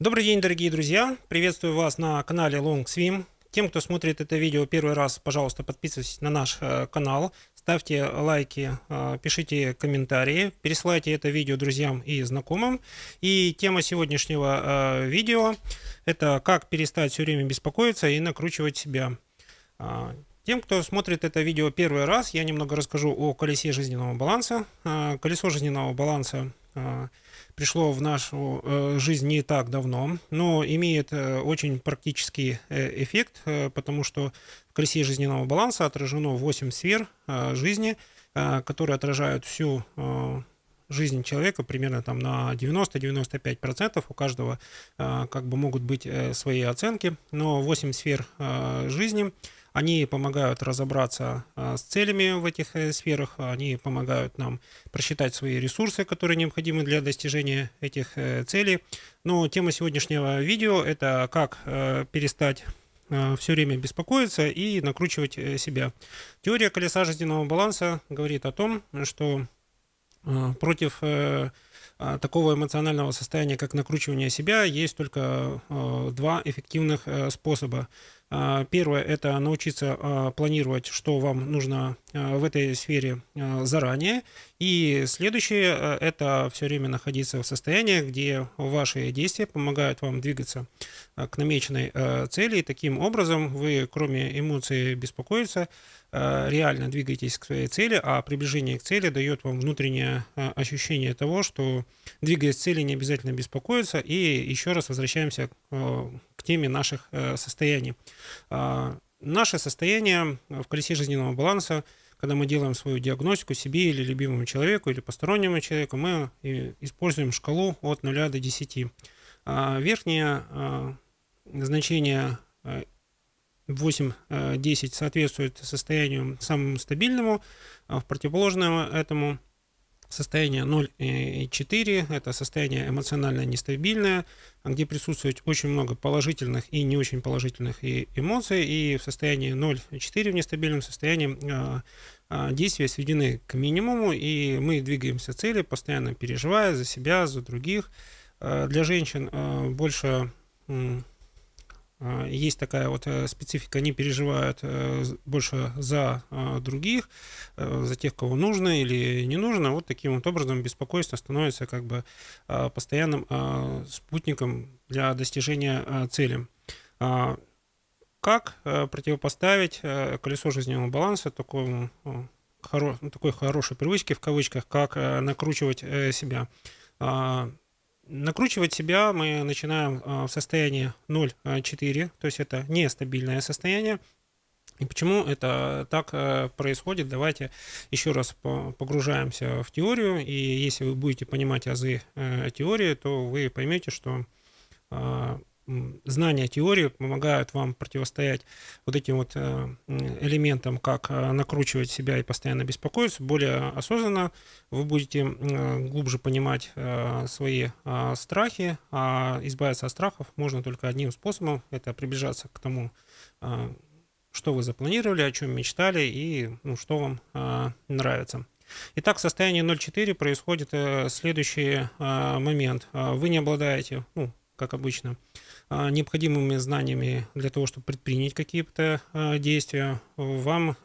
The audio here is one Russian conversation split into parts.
Добрый день, дорогие друзья! Приветствую вас на канале Long Swim. Тем, кто смотрит это видео первый раз, пожалуйста, подписывайтесь на наш канал, ставьте лайки, пишите комментарии, пересылайте это видео друзьям и знакомым. И тема сегодняшнего видео – это как перестать все время беспокоиться и накручивать себя. Тем, кто смотрит это видео первый раз, я немного расскажу о колесе жизненного баланса. Колесо жизненного баланса пришло в нашу жизнь не так давно, но имеет очень практический эффект, потому что в колесе жизненного баланса отражено 8 сфер жизни, которые отражают всю жизнь человека примерно там на 90-95%. У каждого как бы могут быть свои оценки, но 8 сфер жизни. Они помогают разобраться с целями в этих сферах, они помогают нам просчитать свои ресурсы, которые необходимы для достижения этих целей. Но тема сегодняшнего видео – это как перестать все время беспокоиться и накручивать себя. Теория колеса жизненного баланса говорит о том, что против такого эмоционального состояния, как накручивание себя, есть только два эффективных способа. Первое – это научиться планировать, что вам нужно в этой сфере заранее. И следующее – это все время находиться в состоянии, где ваши действия помогают вам двигаться к намеченной цели. И таким образом вы, кроме эмоций беспокоиться, реально двигаетесь к своей цели, а приближение к цели дает вам внутреннее ощущение того, что, двигаясь к цели, не обязательно беспокоиться. И еще раз возвращаемся к теме наших состояний. Наше состояние в колесе жизненного баланса, когда мы делаем свою диагностику себе или любимому человеку, или постороннему человеку, мы используем шкалу от 0 до 10. Верхнее значение 8-10 соответствует состоянию самому стабильному, в противоположном этому состояние 0 и 4 – это состояние эмоционально нестабильное, где присутствует очень много положительных и не очень положительных эмоций, и в состоянии 0,4 в нестабильном состоянии действия сведены к минимуму, и мы двигаемся к цели, постоянно переживая за себя, за других. Для женщин больше есть такая вот специфика, они переживают больше за других, за тех, кого нужно или не нужно. Вот таким вот образом беспокойство становится как бы постоянным спутником для достижения цели. Как противопоставить колесо жизненного баланса такой хорошей привычке, в кавычках, как накручивать себя? Накручивать себя мы начинаем в состоянии 0,4, то есть это нестабильное состояние. И почему это так происходит? Давайте еще раз погружаемся в теорию, и если вы будете понимать азы теории, то вы поймете, что знания теории помогают вам противостоять вот этим вот элементам, как накручивать себя и постоянно беспокоиться. Более осознанно вы будете глубже понимать свои страхи, а избавиться от страхов можно только одним способом – это приближаться к тому, что вы запланировали, о чем мечтали и что вам нравится. Итак, в состоянии 0,4 происходит следующий момент. Вы не обладаете, как обычно, необходимыми знаниями для того, чтобы предпринять какие-то действия. Вам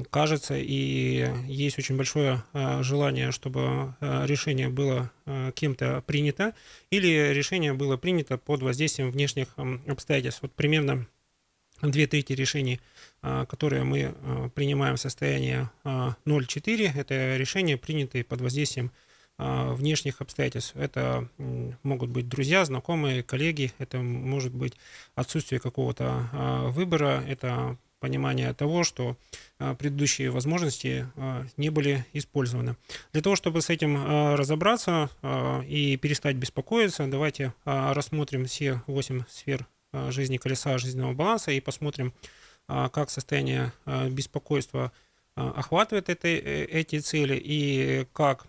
кажется и есть очень большое желание, чтобы решение было кем-то принято, или решение было принято под воздействием внешних обстоятельств. Вот примерно 2/3 решений, которые мы принимаем в состоянии 0,4, это решения, принятые под воздействием внешних обстоятельств. Это могут быть друзья, знакомые, коллеги, это может быть отсутствие какого-то выбора, это понимание того, что предыдущие возможности не были использованы. Для того, чтобы с этим разобраться и перестать беспокоиться, давайте рассмотрим все 8 сфер жизни колеса жизненного баланса и посмотрим, как состояние беспокойства охватывает эти цели и как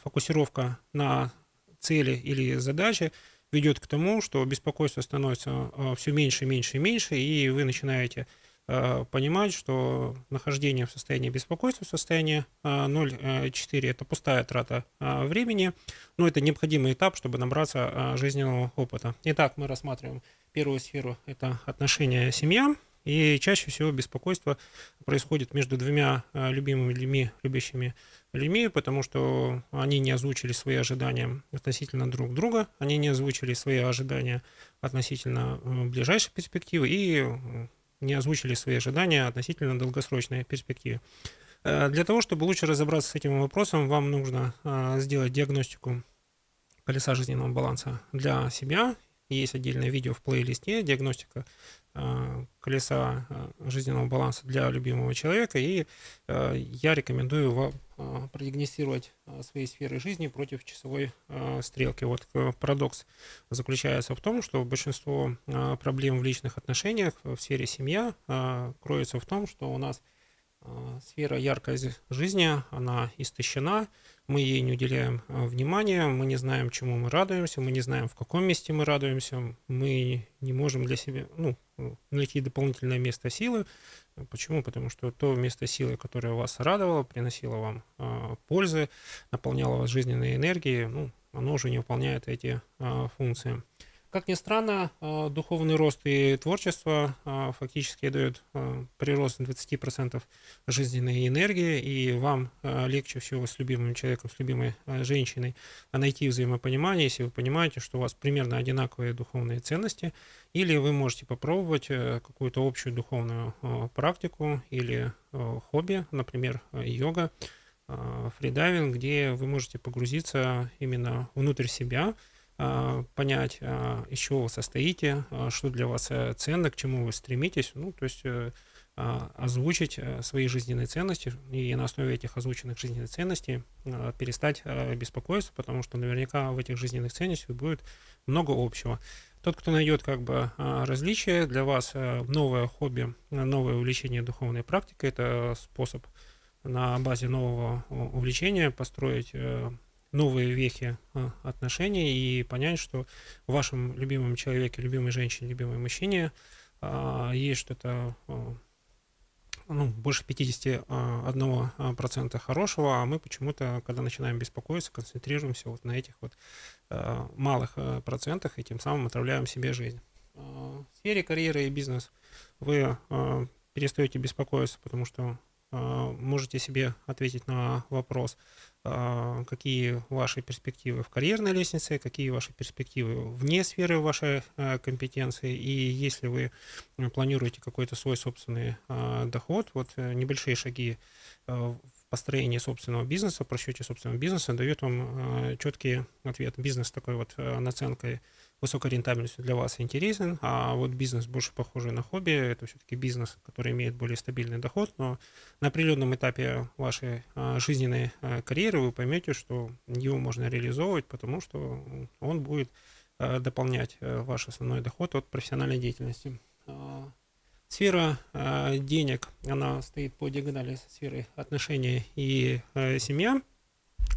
фокусировка на цели или задаче ведет к тому, что беспокойство становится все меньше, меньше и меньше, и вы начинаете понимать, что нахождение в состоянии беспокойства, в состоянии 0,4 это пустая трата времени, но это необходимый этап, чтобы набраться жизненного опыта. Итак, мы рассматриваем первую сферу, это отношения, семья. И чаще всего беспокойство происходит между двумя любимыми людьми, любящими людьми, потому что они не озвучили свои ожидания относительно друг друга, они не озвучили свои ожидания относительно ближайшей перспективы и не озвучили свои ожидания относительно долгосрочной перспективы. Для того, чтобы лучше разобраться с этим вопросом, вам нужно сделать диагностику колеса жизненного баланса для себя. Есть отдельное видео в плейлисте «Диагностика колеса жизненного баланса для любимого человека», и я рекомендую вам продиагностировать свои сферы жизни против часовой стрелки. Вот парадокс заключается в том, что большинство проблем в личных отношениях в сфере семья кроется в том, что у нас сфера яркой жизни, она истощена, мы ей не уделяем внимания, мы не знаем, чему мы радуемся, мы не знаем, в каком месте мы радуемся, мы не можем для себя найти дополнительное место силы. Почему? Потому что то место силы, которое вас радовало, приносило вам пользы, наполняло вас жизненной энергией, оно уже не выполняет эти функции. Как ни странно, духовный рост и творчество фактически дают прирост 20% жизненной энергии, и вам легче всего с любимым человеком, с любимой женщиной найти взаимопонимание, если вы понимаете, что у вас примерно одинаковые духовные ценности, или вы можете попробовать какую-то общую духовную практику или хобби, например, йога, фридайвинг, где вы можете погрузиться именно внутрь себя, понять, из чего вы состоите, что для вас ценно, к чему вы стремитесь, то есть озвучить свои жизненные ценности и на основе этих озвученных жизненных ценностей перестать беспокоиться, потому что наверняка в этих жизненных ценностях будет много общего. Тот, кто найдет различия, для вас новое хобби, новое увлечение духовной практикой, это способ на базе нового увлечения построить новые вехи отношений и понять, что в вашем любимом человеке, любимой женщине, любимой мужчине есть что-то больше 51% хорошего, а мы почему-то, когда начинаем беспокоиться, концентрируемся вот на этих вот малых процентах и тем самым отравляем себе жизнь. В сфере карьеры и бизнеса вы перестаете беспокоиться, потому что можете себе ответить на вопрос, какие ваши перспективы в карьерной лестнице, какие ваши перспективы вне сферы вашей компетенции, и если вы планируете какой-то свой собственный доход, вот небольшие шаги в построении собственного бизнеса, просчете собственного бизнеса дает вам четкий ответ. Бизнес с такой вот наценкой, высокой рентабельностью для вас интересен, а вот бизнес больше похожий на хобби, это все-таки бизнес, который имеет более стабильный доход, но на определенном этапе вашей жизненной карьеры вы поймете, что его можно реализовывать, потому что он будет дополнять ваш основной доход от профессиональной деятельности. Сфера денег, она стоит по диагонали со сферой отношений и семья.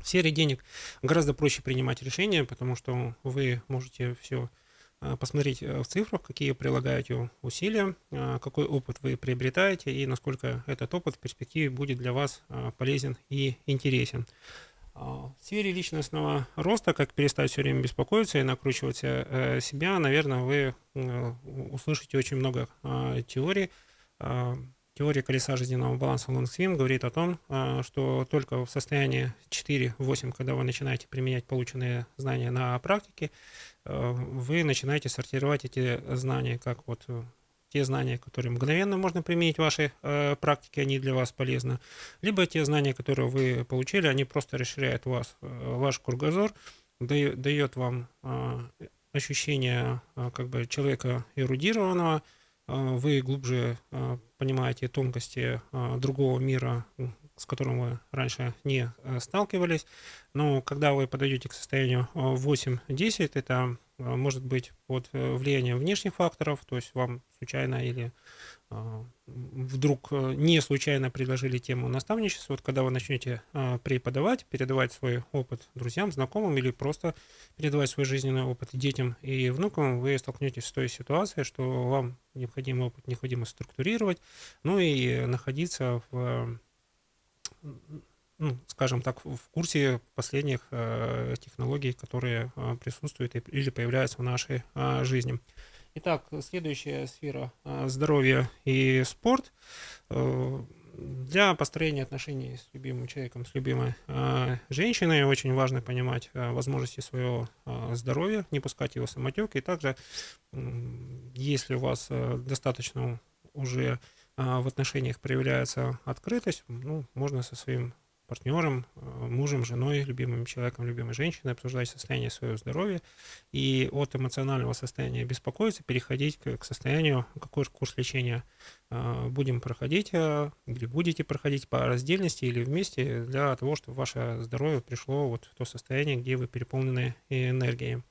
В сфере денег гораздо проще принимать решения, потому что вы можете все посмотреть в цифрах, какие прилагаете усилия, какой опыт вы приобретаете и насколько этот опыт в перспективе будет для вас полезен и интересен. В сфере личностного роста, как перестать все время беспокоиться и накручивать себя, наверное, вы услышите очень много теорий. Теория колеса жизненного баланса Long Swim говорит о том, что только в состоянии 4-8, когда вы начинаете применять полученные знания на практике, вы начинаете сортировать эти знания как вот те знания, которые мгновенно можно применить в вашей практике, они для вас полезны, либо те знания, которые вы получили, они просто расширяют ваш кругозор, дает вам ощущение человека эрудированного, вы глубже понимаете тонкости другого мира, с которым вы раньше не сталкивались. Но когда вы подойдете к состоянию 8-10, это может быть под влиянием внешних факторов, то есть вам случайно или вдруг не случайно предложили тему наставничества. Вот когда вы начнете преподавать, передавать свой опыт друзьям, знакомым или просто передавать свой жизненный опыт детям и внукам, вы столкнетесь с той ситуацией, что вам необходимый опыт необходимо структурировать, ну и находиться в, ну, скажем так, в курсе последних технологий, которые присутствуют или появляются в нашей жизни. Итак, следующая сфера здоровья и спорт. Для построения отношений с любимым человеком, с любимой женщиной очень важно понимать возможности своего здоровья, не пускать его в самотек. И также, если у вас достаточно уже в отношениях проявляется открытость, ну, можно со своим партнером, мужем, женой, любимым человеком, любимой женщиной обсуждать состояние своего здоровья и от эмоционального состояния беспокоиться переходить к состоянию, какой курс лечения будем проходить или будете проходить по раздельности или вместе для того, чтобы ваше здоровье пришло вот в то состояние, где вы переполнены энергией.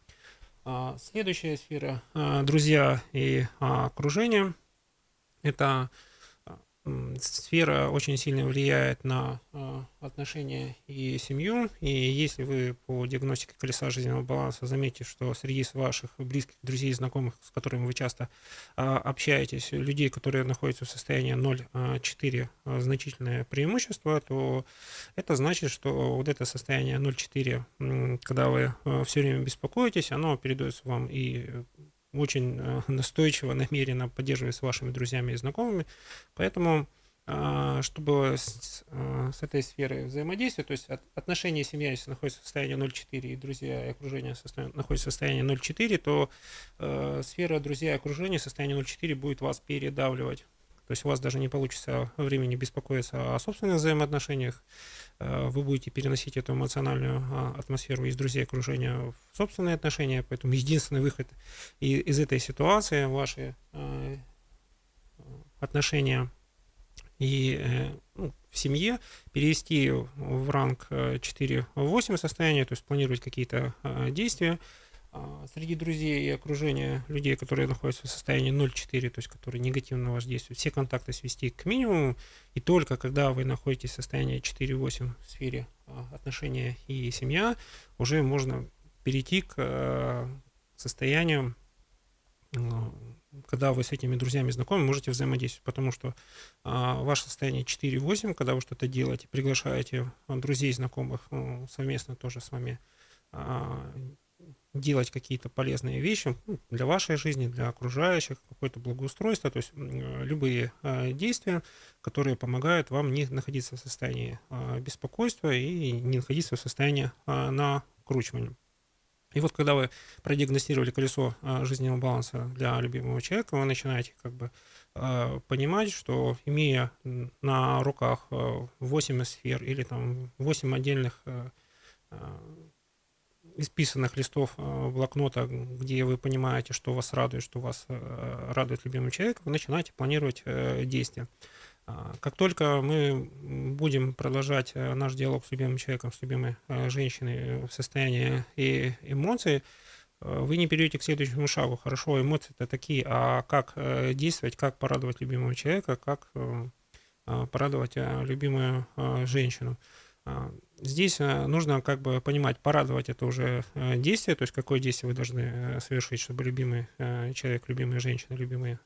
Следующая сфера друзья и окружение. Это сфера очень сильно влияет на отношения и семью. И если вы по диагностике колеса жизненного баланса заметите, что среди ваших близких друзей и знакомых, с которыми вы часто общаетесь, людей, которые находятся в состоянии 0,4 значительное преимущество, то это значит, что вот это состояние 0,4, когда вы все время беспокоитесь, оно передается вам и очень настойчиво, намеренно поддерживать с вашими друзьями и знакомыми. Поэтому, чтобы с этой сферой взаимодействия, то есть отношения и семья, если находятся в состоянии 0,4, и друзья и окружение находятся в состоянии 0,4, то сфера друзья и окружения в состоянии 0,4 будет вас передавливать. То есть у вас даже не получится времени беспокоиться о собственных взаимоотношениях. Вы будете переносить эту эмоциональную атмосферу из друзей окружения в собственные отношения. Поэтому единственный выход из этой ситуации — ваши отношения и в семье перевести в ранг 4-8 состояния, то есть планировать какие-то действия. Среди друзей и окружения людей, которые находятся в состоянии 0,4, то есть которые негативно на вас действуют, все контакты свести к минимуму, и только когда вы находитесь в состоянии 4-8 в сфере отношения и семья, уже можно перейти к состоянию, когда вы с этими друзьями знакомы, можете взаимодействовать, потому что ваше состояние 4-8, когда вы что-то делаете, приглашаете друзей, знакомых совместно тоже с вами делать какие-то полезные вещи для вашей жизни, для окружающих, какое-то благоустройство, то есть любые действия, которые помогают вам не находиться в состоянии беспокойства и не находиться в состоянии накручивания. И вот когда вы продиагностировали колесо жизненного баланса для любимого человека, вы начинаете как бы понимать, что имея на руках 8 сфер или там 8 отдельных исписанных листов блокнота, где вы понимаете, что вас радует, что вас радует любимый человек, вы начинаете планировать действия. Как только мы будем продолжать наш диалог с любимым человеком, с любимой женщиной в состоянии эмоций, вы не перейдете к следующему шагу. Хорошо, эмоции-то такие, а как действовать, как порадовать любимого человека, как порадовать любимую женщину. Здесь нужно как бы понимать, порадовать — это уже действие, то есть какое действие вы должны совершить, чтобы любимый человек, любимая женщина, любимый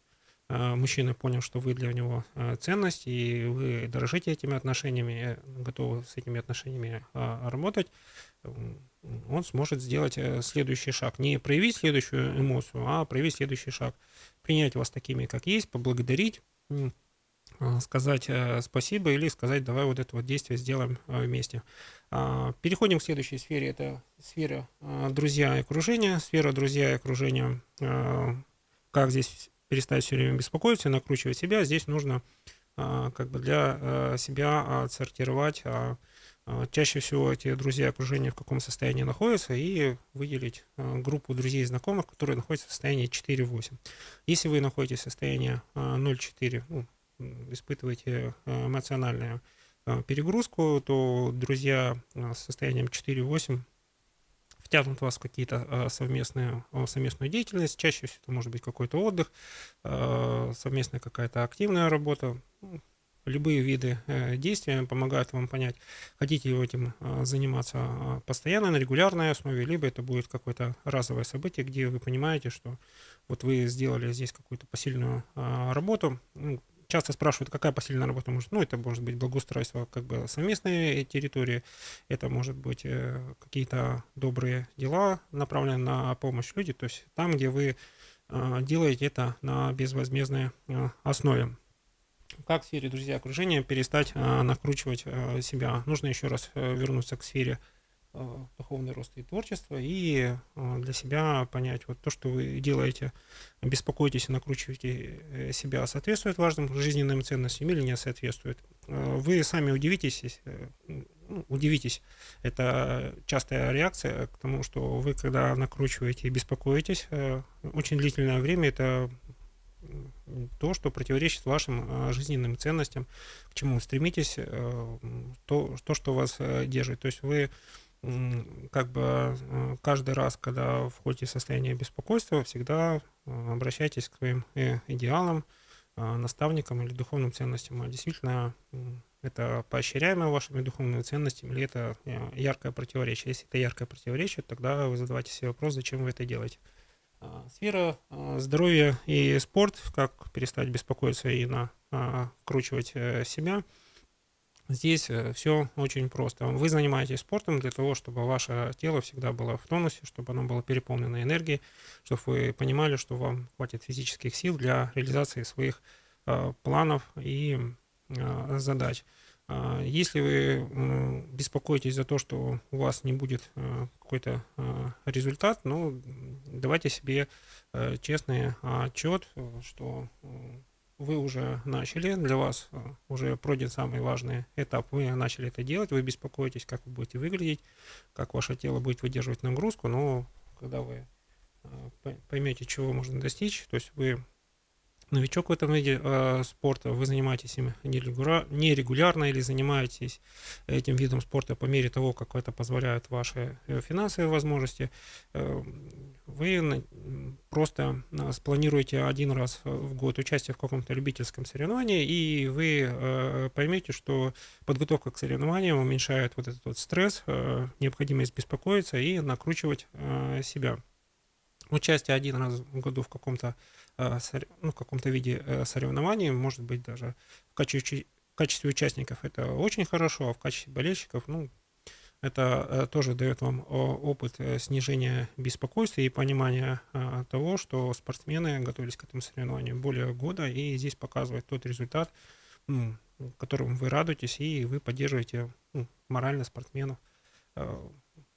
мужчина понял, что вы для него ценность, и вы дорожите этими отношениями, готовы с этими отношениями работать, он сможет сделать следующий шаг. Не проявить следующую эмоцию, а проявить следующий шаг. Принять вас такими, как есть, поблагодарить, сказать спасибо или сказать: давай вот это вот действие сделаем вместе. Переходим к следующей сфере. Это сфера друзья и окружение. Сфера друзья и окружение. Как здесь перестать все время беспокоиться, накручивать себя? Здесь нужно как бы для себя отсортировать, чаще всего эти друзья и окружение в каком состоянии находятся, и выделить группу друзей и знакомых, которые находятся в состоянии 4-8. Если вы находитесь в состоянии 0,4, испытываете эмоциональное перегрузку, то друзья с состоянием 4-8 втянут вас в какие-то совместную деятельность. Чаще всего это может быть какой-то отдых, совместная какая-то активная работа. Любые виды действия помогают вам понять, хотите ли вы этим заниматься постоянно, на регулярной основе, либо это будет какое-то разовое событие, где вы понимаете, что вот вы сделали здесь какую-то посильную работу. Часто спрашивают, какая посильная работа может, это может быть благоустройство как бы совместной территории, это может быть какие-то добрые дела, направленные на помощь людям, то есть там, где вы делаете это на безвозмездной основе. Как в сфере друзья окружения перестать накручивать себя? Нужно еще раз вернуться к сфере духовный рост и творчество, и для себя понять, вот то, что вы делаете, беспокоитесь и накручиваете себя, соответствует важным жизненным ценностям или не соответствует. Вы сами удивитесь, это частая реакция к тому, что вы, когда накручиваете и беспокоитесь, очень длительное время это то, что противоречит вашим жизненным ценностям, к чему вы стремитесь, то, что вас держит. То есть вы как бы каждый раз, когда входите в состояние беспокойства, всегда обращайтесь к своим идеалам, наставникам или духовным ценностям. А действительно, это поощряемо вашими духовными ценностями или это яркое противоречие? Если это яркое противоречие, тогда вы задавайте себе вопрос, зачем вы это делаете. Сфера здоровья и спорт, как перестать беспокоиться и накручивать себя. Здесь все очень просто. Вы занимаетесь спортом для того, чтобы ваше тело всегда было в тонусе, чтобы оно было переполнено энергией, чтобы вы понимали, что вам хватит физических сил для реализации своих планов и задач. Если вы беспокоитесь за то, что у вас не будет какой-то результат, давайте себе честный отчет, что вы уже начали, для вас уже пройден самый важный этап, вы начали это делать, вы беспокоитесь, как вы будете выглядеть, как ваше тело будет выдерживать нагрузку, но когда вы поймете, чего можно достичь, то есть вы новичок в этом виде спорта, вы занимаетесь им нерегулярно или занимаетесь этим видом спорта по мере того, как это позволяют ваши финансовые возможности, вы просто спланируете один раз в год участие в каком-то любительском соревновании, и вы поймете, что подготовка к соревнованиям уменьшает вот этот вот стресс, необходимость беспокоиться и накручивать себя. Участие один раз в году в каком-то виде соревнований, может быть, даже в качестве участников это очень хорошо, а в качестве болельщиков, это тоже дает вам опыт снижения беспокойства и понимания того, что спортсмены готовились к этому соревнованию более года, и здесь показывает тот результат, которым вы радуетесь, и вы поддерживаете морально спортсменов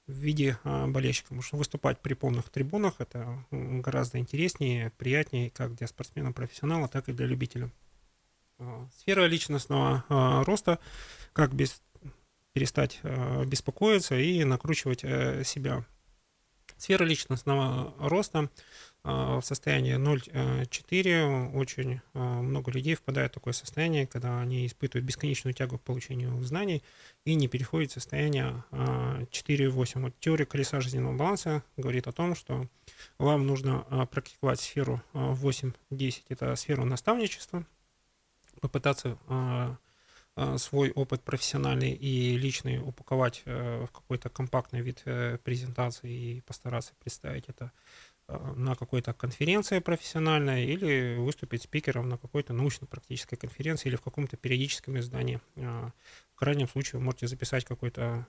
в виде болельщиков. Потому что выступать при полных трибунах это гораздо интереснее, приятнее как для спортсмена-профессионала, так и для любителя. Сфера личностного роста, как перестать беспокоиться и накручивать себя. Сфера личностного роста в состоянии 0,4. Очень много людей впадает в такое состояние, когда они испытывают бесконечную тягу к получению знаний и не переходят в состояние 4,8. Вот теория колеса жизненного баланса говорит о том, что вам нужно практиковать сферу 8-10. Это сферу наставничества, попытаться свой опыт профессиональный и личный упаковать в какой-то компактный вид презентации и постараться представить это на какой-то конференции профессиональной или выступить спикером на какой-то научно-практической конференции или в каком-то периодическом издании. В крайнем случае вы можете записать какое-то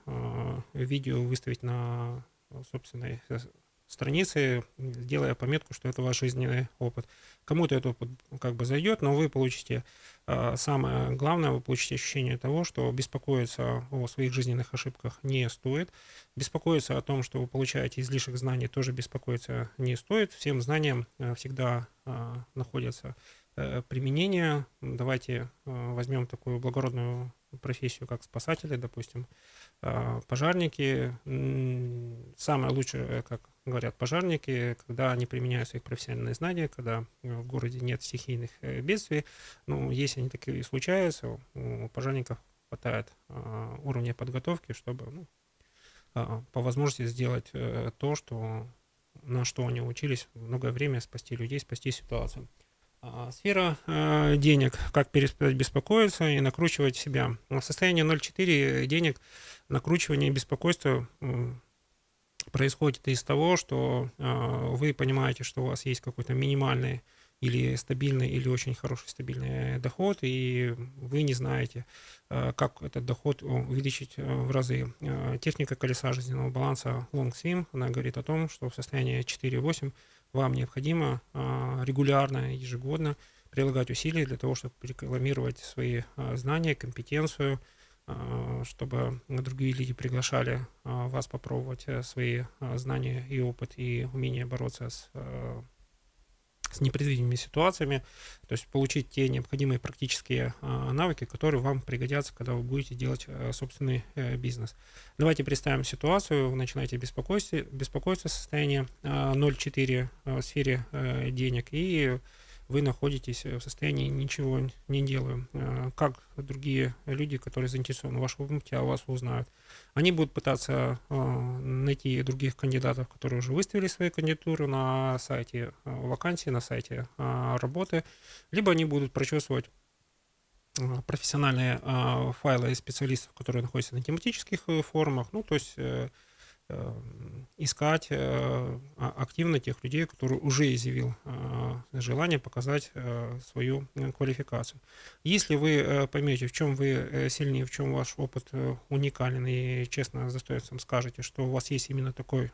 видео, выставить на собственной странице, делая пометку, что это ваш жизненный опыт. Кому-то этот опыт как бы зайдет, но вы получите, самое главное, вы получите ощущение того, что беспокоиться о своих жизненных ошибках не стоит. Беспокоиться о том, что вы получаете излишек знаний, тоже беспокоиться не стоит. Всем знаниям всегда находятся применения. Давайте возьмем такую благородную профессию, как спасатели, допустим, пожарники. Самое лучшее, как говорят пожарники, когда они применяют свои профессиональные знания, когда в городе нет стихийных бедствий. Если они такие случаются, у пожарников хватает уровня подготовки, чтобы по возможности сделать то, на что они учились многое время, спасти людей, спасти ситуацию. Сфера денег, как перестать беспокоиться и накручивать себя. В состоянии 0,4 денег накручивание и беспокойство происходит из того, что вы понимаете, что у вас есть какой-то минимальный или стабильный, или очень хороший стабильный доход, и вы не знаете, как этот доход увеличить в разы. Техника колеса жизненного баланса Long Swim, она говорит о том, что в состоянии 4-8 вам необходимо регулярно, ежегодно прилагать усилия для того, чтобы рекламировать свои знания, компетенцию, чтобы другие люди приглашали вас попробовать свои знания и опыт, и умение бороться с непредвиденными ситуациями, то есть получить те необходимые практические навыки, которые вам пригодятся, когда вы будете делать собственный бизнес. Давайте представим ситуацию, вы начинаете беспокоиться состояние 0,4 в сфере денег, и вы находитесь в состоянии ничего не делаю. Как другие люди, которые заинтересованы в вашем опыте, о вас узнают? Они будут пытаться найти других кандидатов, которые уже выставили свои кандидатуры на сайте вакансий, на сайте работы, либо они будут прочесывать профессиональные файлы специалистов, которые находятся на тематических форумах, то есть искать активно тех людей, которые уже изъявил желание показать свою квалификацию. Если вы поймете, в чем вы сильнее, в чем ваш опыт уникален, и честно с достоинством скажете, что у вас есть именно такой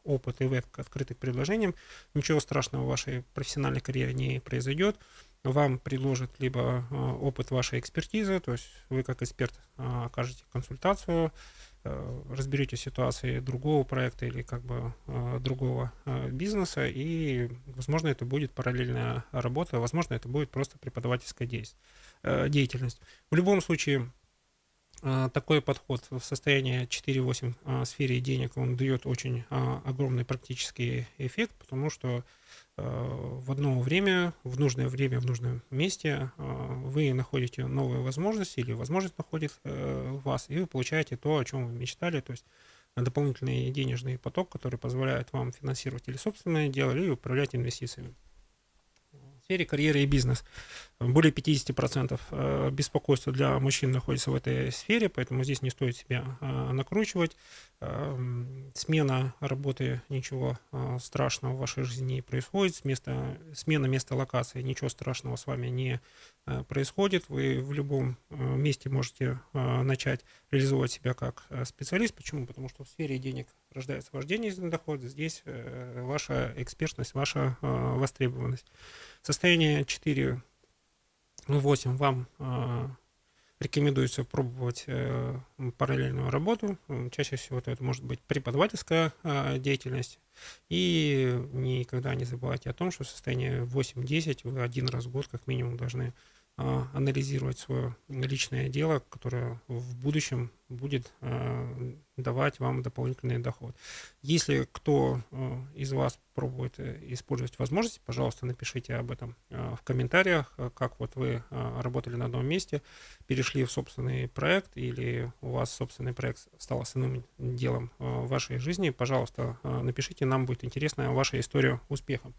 опыт, и вы открыты к предложениям, ничего страшного в вашей профессиональной карьере не произойдет. Вам предложат либо опыт вашей экспертизы, то есть вы как эксперт окажете консультацию, разберете ситуации другого проекта или другого бизнеса, и, возможно, это будет параллельная работа, возможно, это будет просто преподавательская деятельность. В любом случае, такой подход в состоянии 4-8 в сфере денег, он дает очень огромный практический эффект, потому что в одно время, в нужном месте вы находите новые возможности, или возможность находит вас, и вы получаете то, о чем вы мечтали, то есть дополнительный денежный поток, который позволяет вам финансировать или собственное дело, или управлять инвестициями. В сфере карьеры и бизнес. Более 50% беспокойства для мужчин находится в этой сфере, поэтому здесь не стоит себя накручивать. Смена работы, ничего страшного в вашей жизни не происходит. Смена места локации, ничего страшного с вами не происходит. Вы в любом месте можете начать реализовывать себя как специалист. Почему? Потому что в сфере денег рождается ваш денежный доход. Здесь ваша экспертность, ваша востребованность. Состояние 4-8 вам рекомендуется пробовать параллельную работу. Чаще всего это может быть преподавательская деятельность. И никогда не забывайте о том, что в состоянии 8-10 вы один раз в год как минимум должны анализировать свое личное дело, которое в будущем будет давать вам дополнительный доход. Если кто из вас пробует использовать возможности, пожалуйста, напишите об этом в комментариях, как вот вы работали на одном месте, перешли в собственный проект, или у вас собственный проект стал основным делом вашей жизни. Пожалуйста, напишите, нам будет интересна ваша история успеха.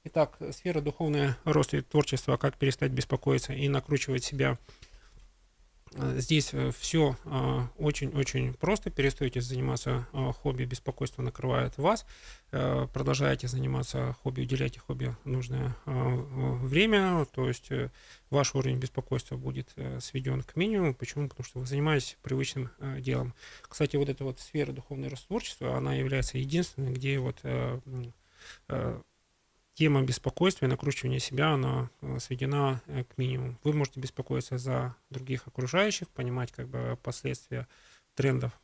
Итак, сфера духовный рост и творчества, как перестать беспокоиться и накручивать себя. Здесь все очень-очень просто. Перестаете заниматься хобби, беспокойство накрывает вас. Продолжаете заниматься хобби, уделяйте хобби нужное время. То есть ваш уровень беспокойства будет сведен к минимуму. Почему? Потому что вы занимаетесь привычным делом. Кстати, вот эта вот сфера духовного роста и творчества, она является единственной, где тема беспокойства и накручивания себя, она сведена к минимуму. Вы можете беспокоиться за других окружающих, понимать последствия трендов,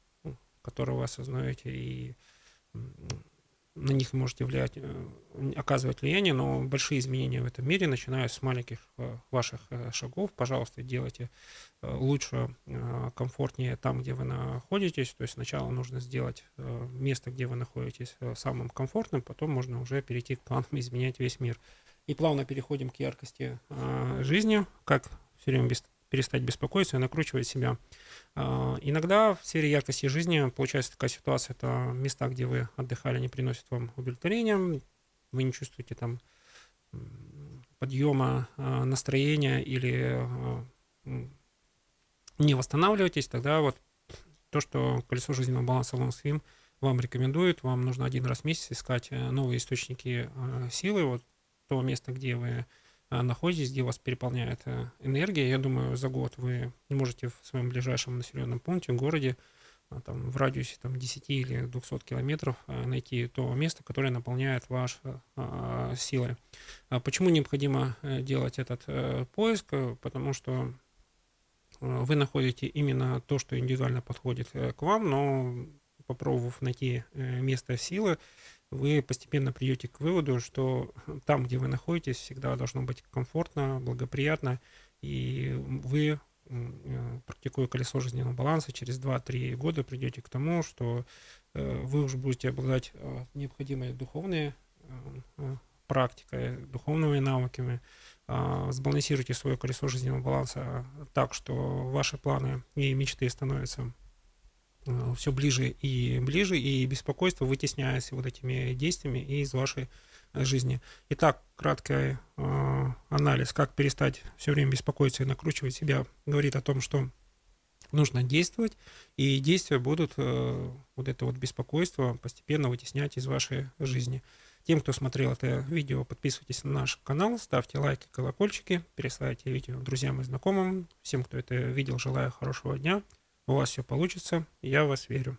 которые вы осознаете, и на них можете оказывать влияние, но большие изменения в этом мире начинаются с маленьких ваших шагов. Пожалуйста, делайте лучше, комфортнее там, где вы находитесь. То есть сначала нужно сделать место, где вы находитесь, самым комфортным, потом можно уже перейти к планам изменять весь мир. И плавно переходим к яркости жизни, как все время перестать беспокоиться и накручивать себя. Иногда в сфере яркости жизни получается такая ситуация, это места, где вы отдыхали, не приносят вам удовлетворения, вы не чувствуете там подъема настроения или не восстанавливаетесь, тогда вот то, что колесо жизненного баланса LongSwim вам рекомендует, вам нужно один раз в месяц искать новые источники силы, вот то место, где вы находитесь, где вас переполняет энергия. Я думаю, за год вы можете в своем ближайшем населенном пункте, городе, там, в радиусе там, 10 или 200 километров найти то место, которое наполняет ваш силой. Почему необходимо делать этот поиск? Потому что вы находите именно то, что индивидуально подходит к вам, но попробовав найти место силы, вы постепенно придете к выводу, что там, где вы находитесь, всегда должно быть комфортно, благоприятно, и вы, практикуя колесо жизненного баланса, через 2-3 года придете к тому, что вы уже будете обладать необходимой духовной практикой, духовными навыками, сбалансируйте свое колесо жизненного баланса так, что ваши планы и мечты становятся все ближе, и беспокойство вытесняется вот этими действиями из вашей жизни. Итак, краткий анализ, как перестать все время беспокоиться и накручивать себя, говорит о том, что нужно действовать, и действия будут вот это вот беспокойство постепенно вытеснять из вашей жизни. Тем, кто смотрел это видео, подписывайтесь на наш канал, ставьте лайки, колокольчики, пересылайте видео друзьям и знакомым. Всем, кто это видел, желаю хорошего дня. У вас все получится, я в вас верю.